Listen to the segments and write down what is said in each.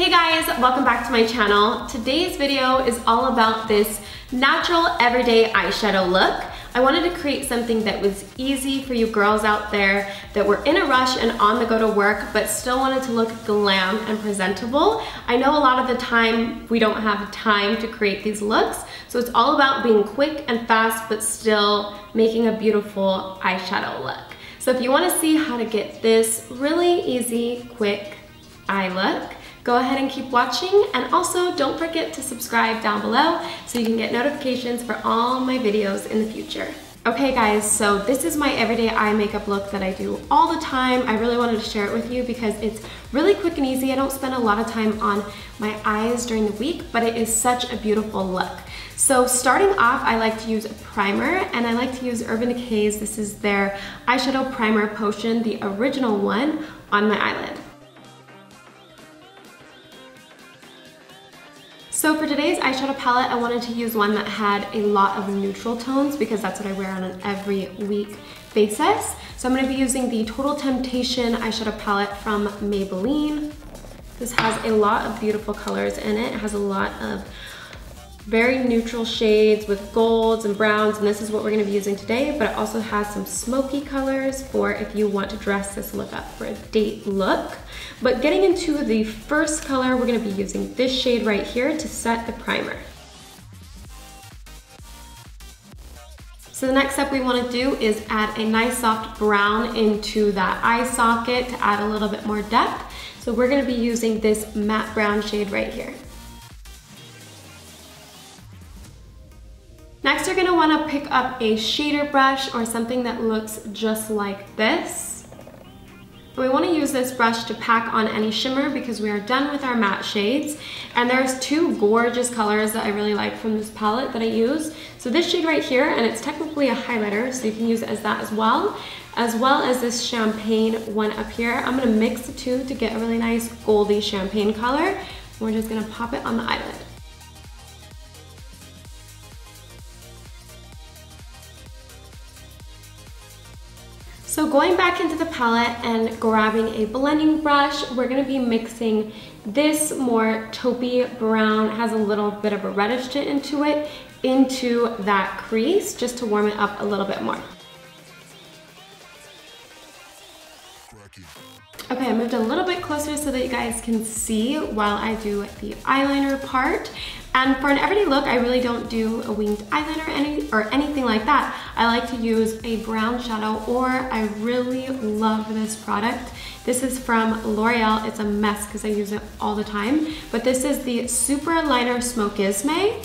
Hey guys, welcome back to my channel. Today's video is all about this natural everyday eyeshadow look. I wanted to create something that was easy for you girls out there that were in a rush and on the go to work but still wanted to look glam and presentable. I know a lot of the time we don't have time to create these looks, so it's all about being quick and fast but still making a beautiful eyeshadow look. So if you want to see how to get this really easy, quick eye look, go ahead and keep watching, and also don't forget to subscribe down below so you can get notifications for all my videos in the future. Okay guys, so this is my everyday eye makeup look that I do all the time. I really wanted to share it with you because it's really quick and easy. I don't spend a lot of time on my eyes during the week, but it is such a beautiful look. So starting off, I like to use a primer, and I like to use Urban Decay's. This is their eyeshadow primer potion, the original one, on my eyelid. So for today's eyeshadow palette, I wanted to use one that had a lot of neutral tones because that's what I wear on an every week basis. So I'm going to be using the Total Temptation eyeshadow palette from Maybelline. This has a lot of beautiful colors in it. It has a lot of very neutral shades with golds and browns, and this is what we're going to be using today, but it also has some smoky colors for if you want to dress this look up for a date look. But getting into the first color, we're going to be using this shade right here to set the primer. So the next step we want to do is add a nice soft brown into that eye socket to add a little bit more depth. So we're going to be using this matte brown shade right here. Next, you're gonna wanna pick up a shader brush or something that looks just like this. And we wanna use this brush to pack on any shimmer because we are done with our matte shades. And there's two gorgeous colors that I really like from this palette that I use. So this shade right here, and it's technically a highlighter, so you can use it as that as well as this champagne one up here. I'm gonna mix the two to get a really nice goldy champagne color. We're just gonna pop it on the eyelid. So going back into the palette and grabbing a blending brush, we're going to be mixing this more taupey brown, has a little bit of a reddish tint into it, into that crease just to warm it up a little bit more. Okay, I moved a little bit closer so that you guys can see while I do the eyeliner part. And for an everyday look, I really don't do a winged eyeliner or anything like that. I like to use a brown shadow, or I really love this product. This is from L'Oreal. It's a mess because I use it all the time. But this is the Super Liner Smokissime.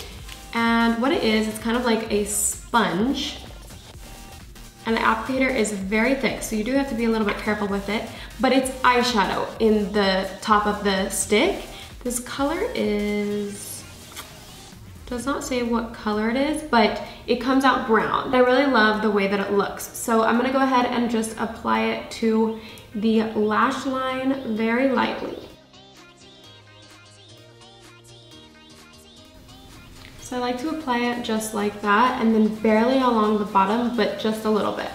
And what it is, it's kind of like a sponge. And the applicator is very thick, so you do have to be a little bit careful with it. But it's eyeshadow in the top of the stick. This color does not say what color it is, but it comes out brown. I really love the way that it looks. So I'm gonna go ahead and just apply it to the lash line very lightly. So I like to apply it just like that, and then barely along the bottom, but just a little bit.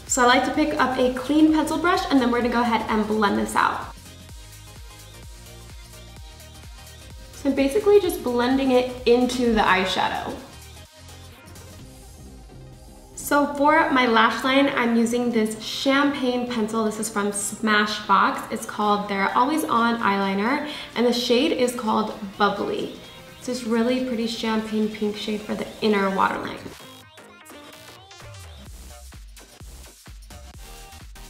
So I like to pick up a clean pencil brush, and then we're gonna go ahead and blend this out. So I'm basically just blending it into the eyeshadow. So for my lash line, I'm using this champagne pencil. This is from Smashbox. It's called their Always On eyeliner, and the shade is called Bubbly. It's this really pretty champagne pink shade for the inner waterline.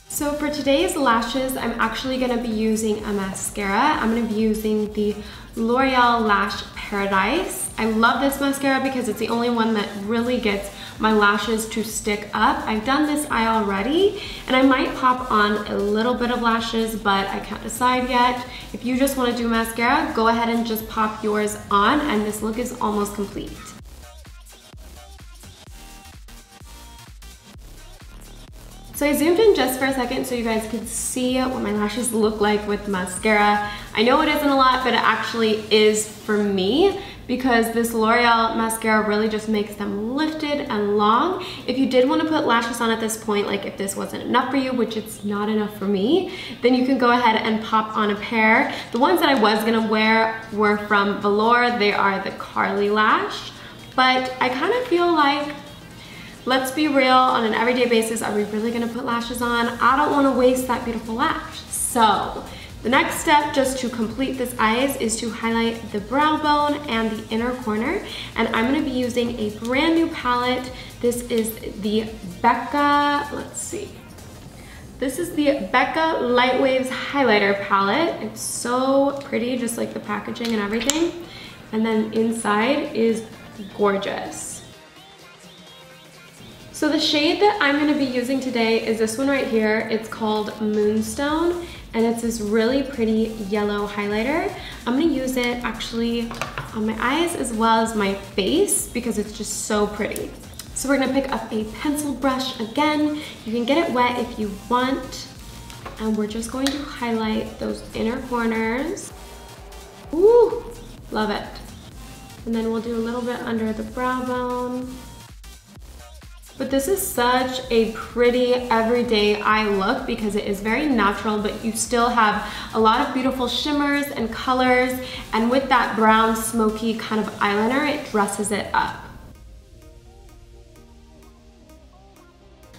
So for today's lashes, I'm actually gonna be using a mascara. I'm gonna be using the L'Oreal Lash Paradise. I love this mascara because it's the only one that really gets my lashes to stick up. I've done this eye already, and I might pop on a little bit of lashes, but I can't decide yet. If you just wanna do mascara, go ahead and just pop yours on, and this look is almost complete. So I zoomed in just for a second so you guys could see what my lashes look like with mascara. I know it isn't a lot, but it actually is for me because this L'Oreal mascara really just makes them lifted and long. If you did want to put lashes on at this point, like if this wasn't enough for you, which it's not enough for me, then you can go ahead and pop on a pair. The ones that I was gonna wear were from Velour. They are the Carly Lash, but I kind of feel like, let's be real, on an everyday basis, are we really gonna put lashes on? I don't wanna waste that beautiful lash. So the next step, just to complete this eyes, is to highlight the brow bone and the inner corner. And I'm gonna be using a brand new palette. This is the Becca, let's see. This is the Becca LightWaves highlighter palette. It's so pretty, just like the packaging and everything. And then inside is gorgeous. So the shade that I'm gonna be using today is this one right here. It's called Moonstone, and it's this really pretty yellow highlighter. I'm gonna use it actually on my eyes as well as my face because it's just so pretty. So we're gonna pick up a pencil brush again. You can get it wet if you want. And we're just going to highlight those inner corners. Ooh, love it. And then we'll do a little bit under the brow bone. But this is such a pretty everyday eye look because it is very natural, but you still have a lot of beautiful shimmers and colors. And with that brown smoky kind of eyeliner, it dresses it up.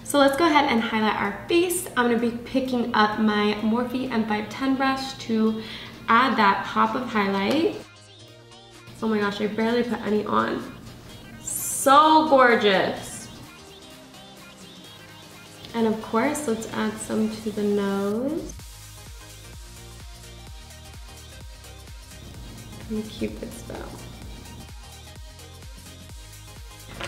So let's go ahead and highlight our face. I'm gonna be picking up my Morphe M510 brush to add that pop of highlight. Oh my gosh, I barely put any on. So gorgeous. And of course, let's add some to the nose. And Cupid's bow.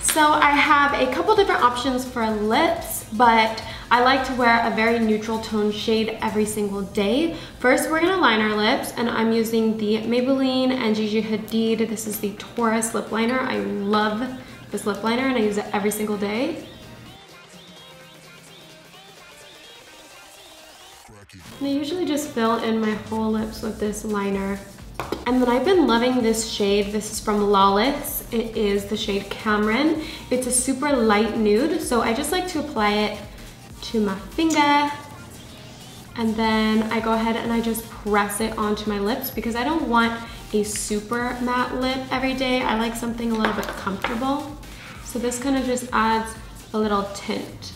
So I have a couple different options for lips, but I like to wear a very neutral tone shade every single day. First, we're gonna line our lips, and I'm using the Maybelline X Gigi Hadid. This is the Taurus lip liner. I love this lip liner, and I use it every single day. And I usually just fill in my whole lips with this liner. And then I've been loving this shade. This is from Lawless. It is the shade Cameron. It's a super light nude, so I just like to apply it to my finger. And then I go ahead and I just press it onto my lips because I don't want a super matte lip every day. I like something a little bit comfortable. So this kind of just adds a little tint.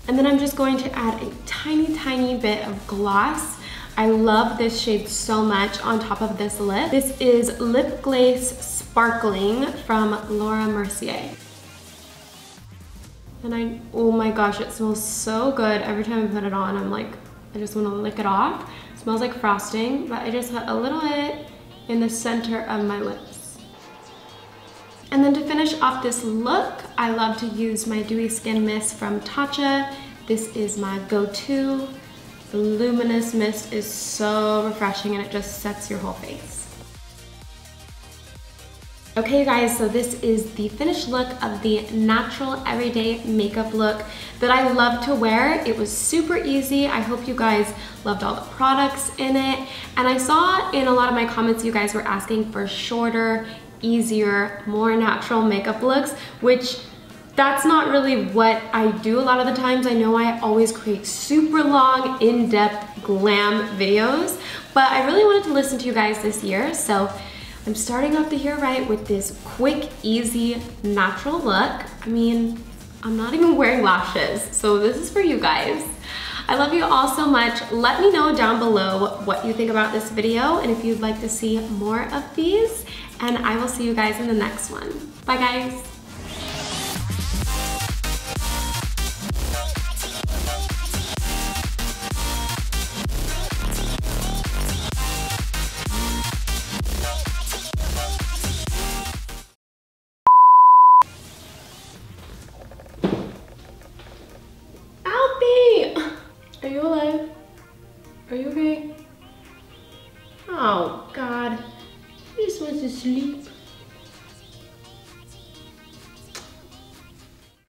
And then I'm just going to add a tiny, tiny bit of gloss. I love this shade so much on top of this lip. This is Lip Glaze Sparkling from Laura Mercier. And oh my gosh, it smells so good. Every time I put it on, I'm like, I just want to lick it off. It smells like frosting, but I just put a little bit in the center of my lips. And then to finish off this look, I love to use my Dewy Skin Mist from Tatcha. This is my go-to. The Luminous Mist is so refreshing and it just sets your whole face. Okay guys, so this is the finished look of the natural everyday makeup look that I love to wear. It was super easy. I hope you guys loved all the products in it. And I saw in a lot of my comments you guys were asking for shorter, easier, more natural makeup looks, which that's not really what I do a lot of the times. I know I always create super long, in-depth glam videos, but I really wanted to listen to you guys this year, so I'm starting off the year right with this quick, easy, natural look. I mean, I'm not even wearing lashes, so this is for you guys. I love you all so much. Let me know down below what you think about this video and if you'd like to see more of these, and I will see you guys in the next one. Bye guys. Are you alive? Are you okay?